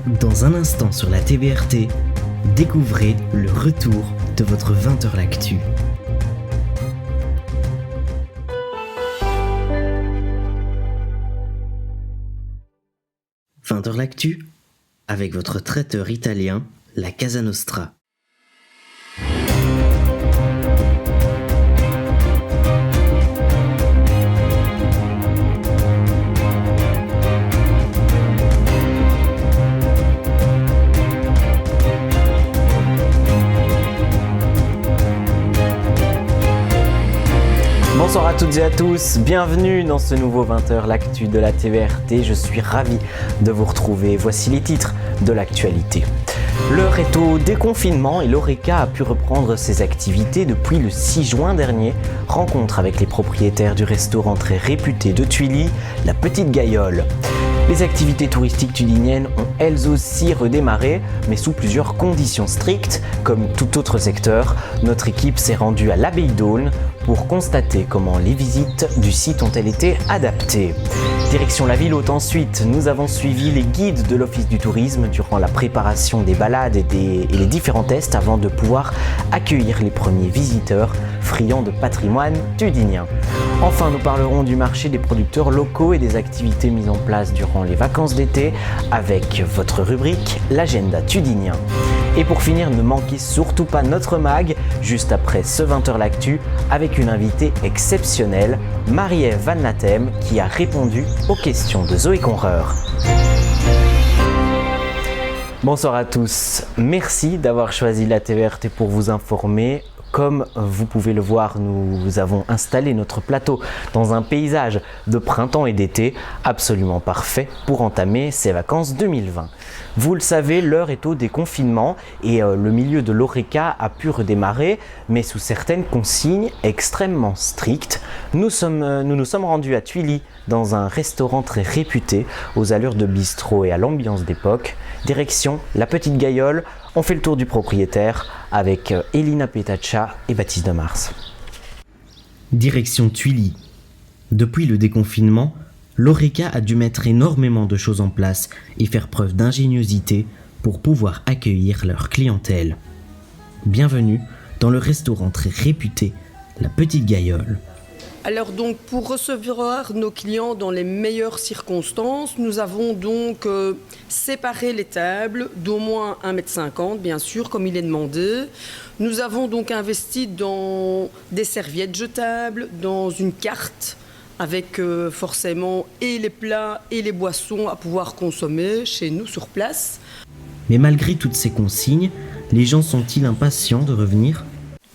Dans un instant sur la TVRT, découvrez le retour de votre 20h l'actu. 20h l'actu avec votre traiteur italien, la Casa Nostra. Bonsoir à toutes et à tous, bienvenue dans ce nouveau 20h l'actu de la TVRT. Je suis ravi de vous retrouver. Voici les titres de l'actualité. L'heure est au déconfinement et l'Horeca a pu reprendre ses activités depuis le 6 juin dernier. Rencontre avec les propriétaires du restaurant très réputé de Tuilly, la Petite Gaillole. Les activités touristiques tudiniennes ont elles aussi redémarré, mais sous plusieurs conditions strictes. Comme tout autre secteur, notre équipe s'est rendue à l'Abbaye d'Aulne pour constater comment les visites du site ont-elles été adaptées. Direction la ville haute ensuite, nous avons suivi les guides de l'Office du tourisme durant la préparation des balades et les différents tests avant de pouvoir accueillir les premiers visiteurs friands de patrimoine tudinien. Enfin, nous parlerons du marché des producteurs locaux et des activités mises en place durant les vacances d'été avec votre rubrique l'agenda tudinien. Et pour finir, ne manquez surtout pas notre mag juste après ce 20h l'actu avec une invitée exceptionnelle, Marie-Ève Van Natem, qui a répondu aux questions de Zoé Conreur. Bonsoir à tous, merci d'avoir choisi la TVRT pour vous informer. Comme vous pouvez le voir, nous avons installé notre plateau dans un paysage de printemps et d'été absolument parfait pour entamer ces vacances 2020. Vous le savez, l'heure est au déconfinement et le milieu de l'Horeca a pu redémarrer, mais sous certaines consignes extrêmement strictes. Nous nous sommes rendus à Tuilly dans un restaurant très réputé aux allures de bistrot et à l'ambiance d'époque. Direction la Petite Gaillole. On fait le tour du propriétaire avec Elina Petaccia et Baptiste de Mars. Direction Tuilly. Depuis le déconfinement, l'Horeca a dû mettre énormément de choses en place et faire preuve d'ingéniosité pour pouvoir accueillir leur clientèle. Bienvenue dans le restaurant très réputé, la Petite Gaillole. Alors donc pour recevoir nos clients dans les meilleures circonstances, nous avons donc séparé les tables d'au moins 1,50 m bien sûr comme il est demandé. Nous avons donc investi dans des serviettes jetables, dans une carte avec forcément et les plats et les boissons à pouvoir consommer chez nous sur place. Mais malgré toutes ces consignes, les gens sont-ils impatients de revenir ?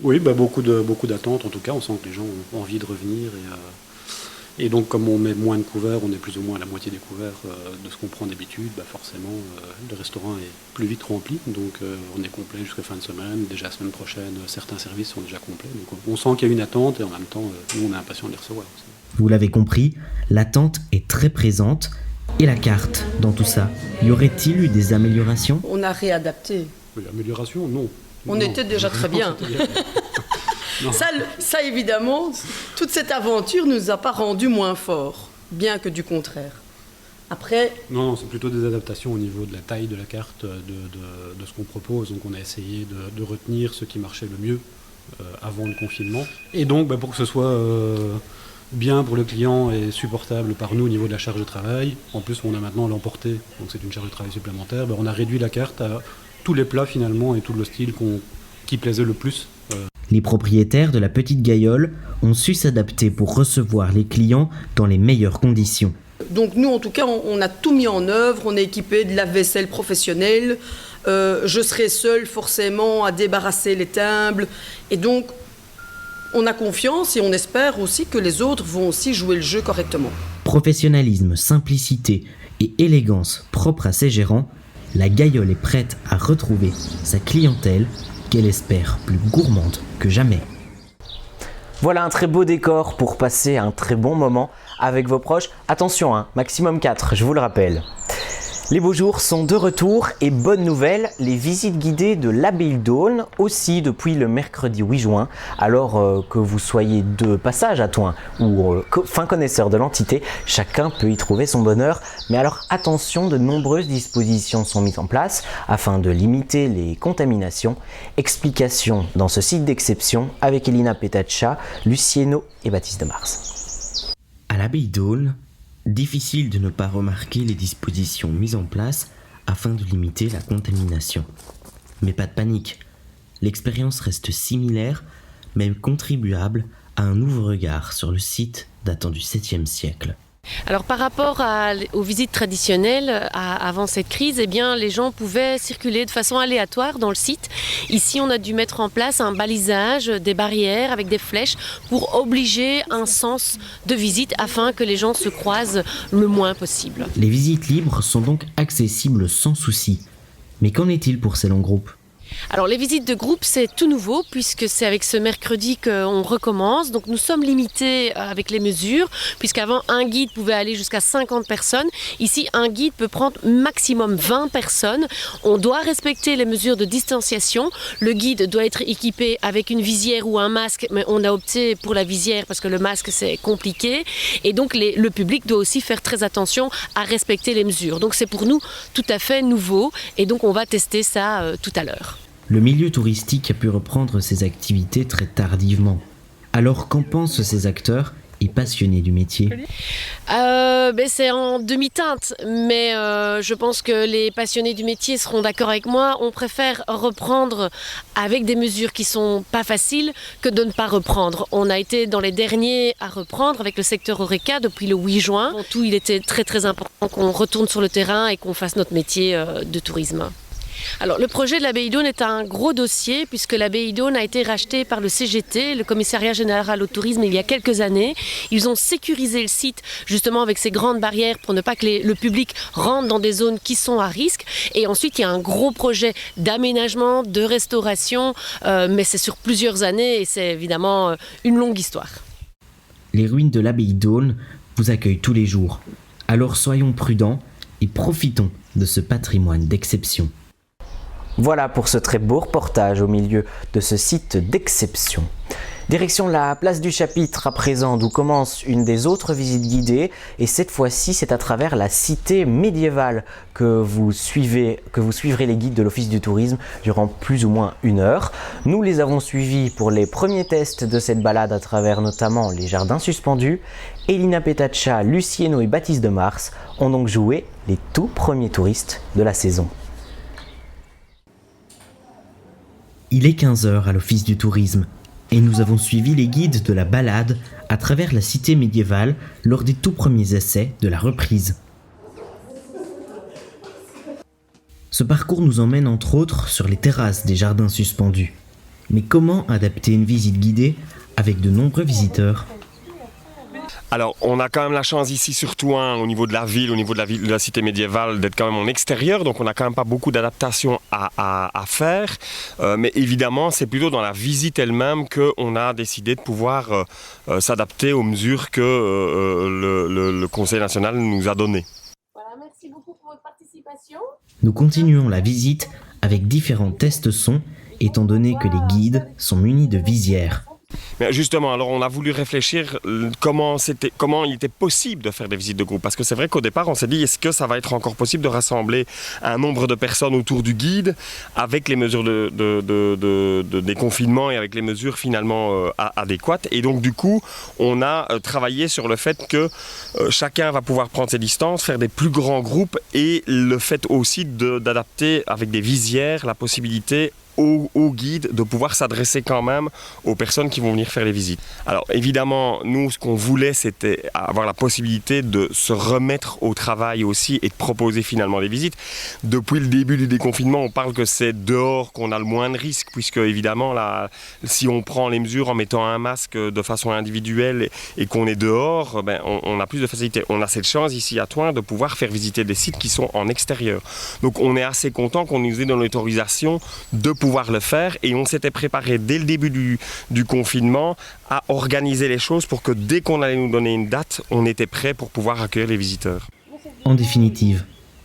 Oui, beaucoup d'attentes en tout cas, on sent que les gens ont envie de revenir et donc comme on met moins de couverts, on est plus ou moins à la moitié des couverts de ce qu'on prend d'habitude, forcément le restaurant est plus vite rempli, donc on est complet jusqu'à fin de semaine, déjà la semaine prochaine certains services sont déjà complets, donc on sent qu'il y a une attente et en même temps nous on est impatients de les recevoir aussi. Vous l'avez compris, l'attente est très présente. Et la carte dans tout ça, y aurait-il eu des améliorations ? On a réadapté. Oui, amélioration, non. On était déjà très bien. Ça, évidemment, toute cette aventure ne nous a pas rendus moins forts, bien que du contraire. Après... Non, c'est plutôt des adaptations au niveau de la taille de la carte, de ce qu'on propose. Donc on a essayé de retenir ce qui marchait le mieux avant le confinement. Et donc pour que ce soit bien pour le client et supportable par nous au niveau de la charge de travail, en plus on a maintenant l'emporté, donc c'est une charge de travail supplémentaire, on a réduit la carte à tous les plats finalement et tout le style qui plaisait le plus. Les propriétaires de la Petite Gaillole ont su s'adapter pour recevoir les clients dans les meilleures conditions. Donc nous en tout cas on a tout mis en œuvre, on est équipé de lave-vaisselle professionnelle, je serai seule forcément à débarrasser les tables et donc on a confiance et on espère aussi que les autres vont aussi jouer le jeu correctement. Professionnalisme, simplicité et élégance propre à ses gérants, la Gaillole est prête à retrouver sa clientèle qu'elle espère plus gourmande que jamais. Voilà un très beau décor pour passer un très bon moment avec vos proches. Attention, maximum 4, je vous le rappelle. Les beaux jours sont de retour et bonne nouvelle, les visites guidées de l'abbaye d'Aulne aussi depuis le mercredi 8 juin. Alors que vous soyez de passage à Thoin ou fin connaisseur de l'entité, chacun peut y trouver son bonheur. Mais alors attention, de nombreuses dispositions sont mises en place afin de limiter les contaminations. Explication dans ce site d'exception avec Elina Petaccia, Lucieno et Baptiste de Mars. À l'abbaye d'Aulne, difficile de ne pas remarquer les dispositions mises en place afin de limiter la contamination. Mais pas de panique, l'expérience reste similaire, même contribuable à un nouveau regard sur le site datant du 7e siècle. Alors par rapport aux visites traditionnelles avant cette crise, eh bien, les gens pouvaient circuler de façon aléatoire dans le site. Ici, on a dû mettre en place un balisage, des barrières avec des flèches pour obliger un sens de visite afin que les gens se croisent le moins possible. Les visites libres sont donc accessibles sans souci. Mais qu'en est-il pour celles en groupe ? Alors les visites de groupe, c'est tout nouveau puisque c'est avec ce mercredi qu'on recommence. Donc nous sommes limités avec les mesures puisqu'avant un guide pouvait aller jusqu'à 50 personnes. Ici, un guide peut prendre maximum 20 personnes. On doit respecter les mesures de distanciation. Le guide doit être équipé avec une visière ou un masque, mais on a opté pour la visière parce que le masque c'est compliqué. Et donc le public doit aussi faire très attention à respecter les mesures. Donc c'est pour nous tout à fait nouveau et donc on va tester ça tout à l'heure. Le milieu touristique a pu reprendre ses activités très tardivement. Alors qu'en pensent ces acteurs et passionnés du métier ? C'est en demi-teinte, mais je pense que les passionnés du métier seront d'accord avec moi. On préfère reprendre avec des mesures qui sont pas faciles que de ne pas reprendre. On a été dans les derniers à reprendre avec le secteur Horeca depuis le 8 juin. En tout, il était très très important qu'on retourne sur le terrain et qu'on fasse notre métier de tourisme. Alors, le projet de l'abbaye d'Aulne est un gros dossier puisque l'abbaye d'Aulne a été rachetée par le CGT, le Commissariat Général au Tourisme, il y a quelques années. Ils ont sécurisé le site justement avec ces grandes barrières pour ne pas que le public rentre dans des zones qui sont à risque. Et ensuite, il y a un gros projet d'aménagement, de restauration, mais c'est sur plusieurs années et c'est évidemment une longue histoire. Les ruines de l'abbaye d'Aulne vous accueillent tous les jours. Alors soyons prudents et profitons de ce patrimoine d'exception. Voilà pour ce très beau reportage au milieu de ce site d'exception. Direction la place du Chapitre à présent, d'où commence une des autres visites guidées. Et cette fois-ci, c'est à travers la cité médiévale que vous suivrez les guides de l'Office du tourisme durant plus ou moins 1 heure. Nous les avons suivis pour les premiers tests de cette balade à travers notamment les jardins suspendus. Elina Petaccia, Lucieno et Baptiste de Mars ont donc joué les tout premiers touristes de la saison. Il est 15h à l'Office du tourisme et nous avons suivi les guides de la balade à travers la cité médiévale lors des tout premiers essais de la reprise. Ce parcours nous emmène entre autres sur les terrasses des jardins suspendus. Mais comment adapter une visite guidée avec de nombreux visiteurs ? Alors, on a quand même la chance ici, surtout au niveau de la ville, de la cité médiévale, d'être quand même en extérieur. Donc, on n'a quand même pas beaucoup d'adaptation à faire. Mais évidemment, c'est plutôt dans la visite elle-même qu'on a décidé de pouvoir s'adapter aux mesures que le Conseil national nous a données. Voilà, merci beaucoup pour votre participation. Nous continuons la visite avec différents tests son, étant donné que les guides sont munis de visières. Mais justement, alors on a voulu réfléchir comment il était possible de faire des visites de groupe. Parce que c'est vrai qu'au départ, on s'est dit, est-ce que ça va être encore possible de rassembler un nombre de personnes autour du guide avec les mesures de déconfinement et avec les mesures finalement adéquates. Et donc du coup, on a travaillé sur le fait que chacun va pouvoir prendre ses distances, faire des plus grands groupes et le fait aussi d'adapter avec des visières la possibilité au guide de pouvoir s'adresser quand même aux personnes qui vont venir faire les visites. Alors évidemment, nous ce qu'on voulait c'était avoir la possibilité de se remettre au travail aussi et de proposer finalement les visites. Depuis le début du déconfinement, on parle que c'est dehors qu'on a le moins de risques puisque évidemment là, si on prend les mesures en mettant un masque de façon individuelle et qu'on est dehors, on a plus de facilité. On a cette chance ici à Thoin de pouvoir faire visiter des sites qui sont en extérieur. Donc on est assez content qu'on nous ait donné l'autorisation de pouvoir le faire et on s'était préparé dès le début du confinement à organiser les choses pour que dès qu'on allait nous donner une date, on était prêt pour pouvoir accueillir les visiteurs. En définitive,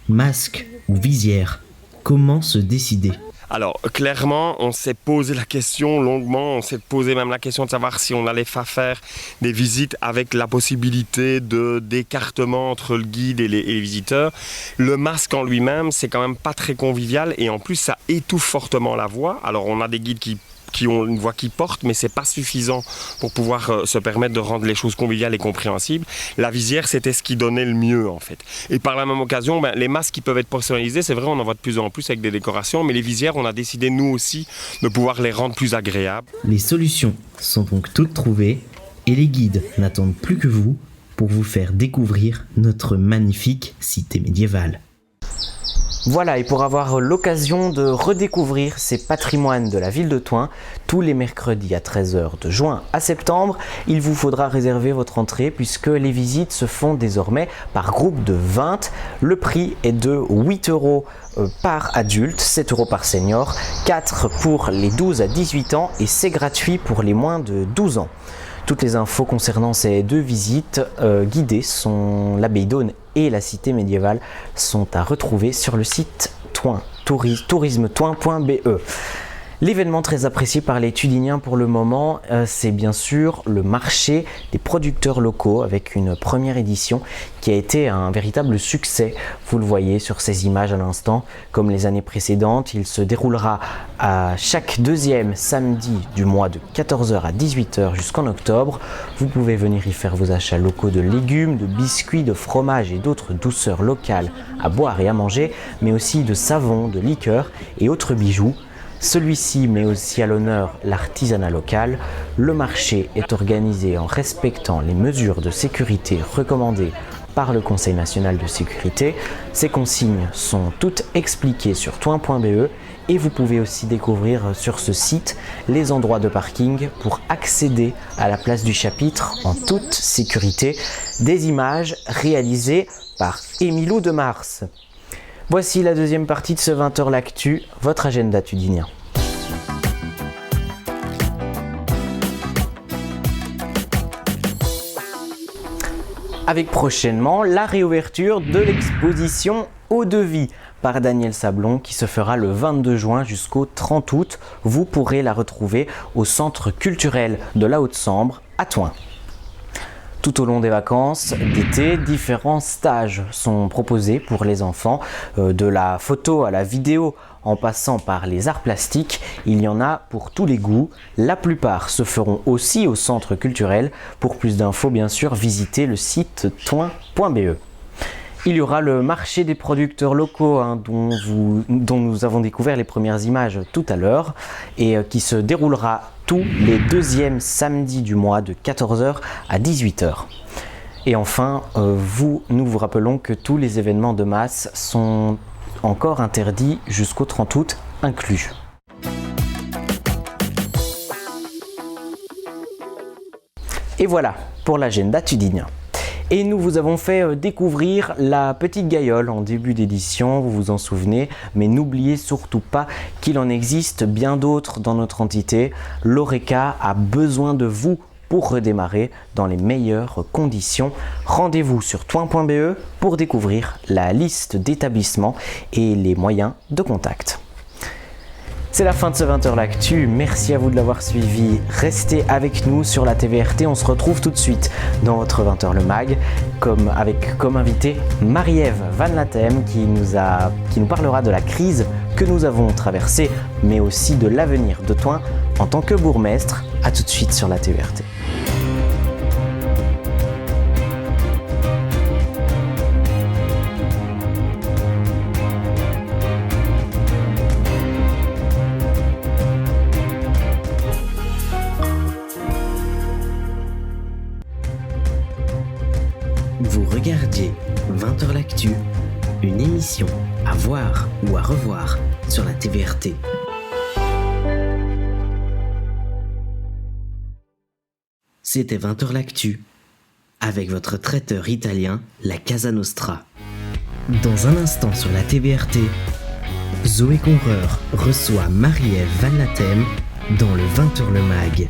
Masque ou visière? Comment se décider? Alors, clairement, on s'est posé la question longuement, on s'est posé même la question de savoir si on allait faire des visites avec la possibilité d'écartement entre le guide et les visiteurs. Le masque en lui-même, c'est quand même pas très convivial et en plus, ça étouffe fortement la voix. Alors, on a des guides qui ont une voix qui porte, mais c'est pas suffisant pour pouvoir se permettre de rendre les choses conviviales et compréhensibles. La visière, c'était ce qui donnait le mieux, en fait. Et par la même occasion, les masques qui peuvent être personnalisés, c'est vrai, on en voit de plus en plus avec des décorations, mais les visières, on a décidé, nous aussi, de pouvoir les rendre plus agréables. Les solutions sont donc toutes trouvées et les guides n'attendent plus que vous pour vous faire découvrir notre magnifique cité médiévale. Voilà, et pour avoir l'occasion de redécouvrir ces patrimoines de la ville de Thoin, tous les mercredis à 13h de juin à septembre, il vous faudra réserver votre entrée puisque les visites se font désormais par groupe de 20. Le prix est de 8 € par adulte, 7 € par senior, 4 pour les 12 à 18 ans et c'est gratuit pour les moins de 12 ans. Toutes les infos concernant ces deux visites guidées sont l'abbaye d'Aune et la cité médiévale sont à retrouver sur le site tourismethoin.be. L'événement très apprécié par les Tudiniens pour le moment, c'est bien sûr le marché des producteurs locaux avec une première édition qui a été un véritable succès. Vous le voyez sur ces images à l'instant. Comme les années précédentes, il se déroulera à chaque deuxième samedi du mois de 14h à 18h jusqu'en octobre. Vous pouvez venir y faire vos achats locaux de légumes, de biscuits, de fromages et d'autres douceurs locales à boire et à manger, mais aussi de savons, de liqueurs et autres bijoux. Celui-ci met aussi à l'honneur l'artisanat local. Le marché est organisé en respectant les mesures de sécurité recommandées par le Conseil national de sécurité. Ces consignes sont toutes expliquées sur touin.be et vous pouvez aussi découvrir sur ce site les endroits de parking pour accéder à la place du chapitre en toute sécurité. Des images réalisées par Émilou de Mars. Voici la deuxième partie de ce 20h l'actu, votre agenda tudinien. Avec prochainement la réouverture de l'exposition Eau de vie par Daniel Sablon qui se fera le 22 juin jusqu'au 30 août. Vous pourrez la retrouver au centre culturel de la Haute-Sambre à Thoin. Tout au long des vacances d'été, différents stages sont proposés pour les enfants, de la photo à la vidéo en passant par les arts plastiques. Il y en a pour tous les goûts. La plupart se feront aussi au centre culturel. Pour plus d'infos, bien sûr, visitez le site touin.be. Il y aura le marché des producteurs locaux dont nous avons découvert les premières images tout à l'heure et qui se déroulera tous les deuxièmes samedis du mois de 14h à 18h. Et enfin, nous vous rappelons que tous les événements de masse sont encore interdits jusqu'au 30 août inclus. Et voilà pour l'agenda tudinien. Et nous vous avons fait découvrir la petite gaïole en début d'édition, vous vous en souvenez, mais n'oubliez surtout pas qu'il en existe bien d'autres dans notre entité. L'Horeca a besoin de vous pour redémarrer dans les meilleures conditions. Rendez-vous sur touin.be pour découvrir la liste d'établissements et les moyens de contact. C'est la fin de ce 20h l'actu, merci à vous de l'avoir suivi, restez avec nous sur la TVRT, on se retrouve tout de suite dans votre 20h le mag, avec comme invité Marie-Ève Van Latem qui nous parlera de la crise que nous avons traversée, mais aussi de l'avenir de Thoin en tant que bourgmestre. A tout de suite sur la TVRT. Vous regardiez 20h l'actu, une émission à voir ou à revoir sur la TVRT. C'était 20h l'actu, avec votre traiteur italien, la Casa Nostra. Dans un instant sur la TVRT, Zoé Conreur reçoit Marie-Ève Van Latem dans le 20h le mag.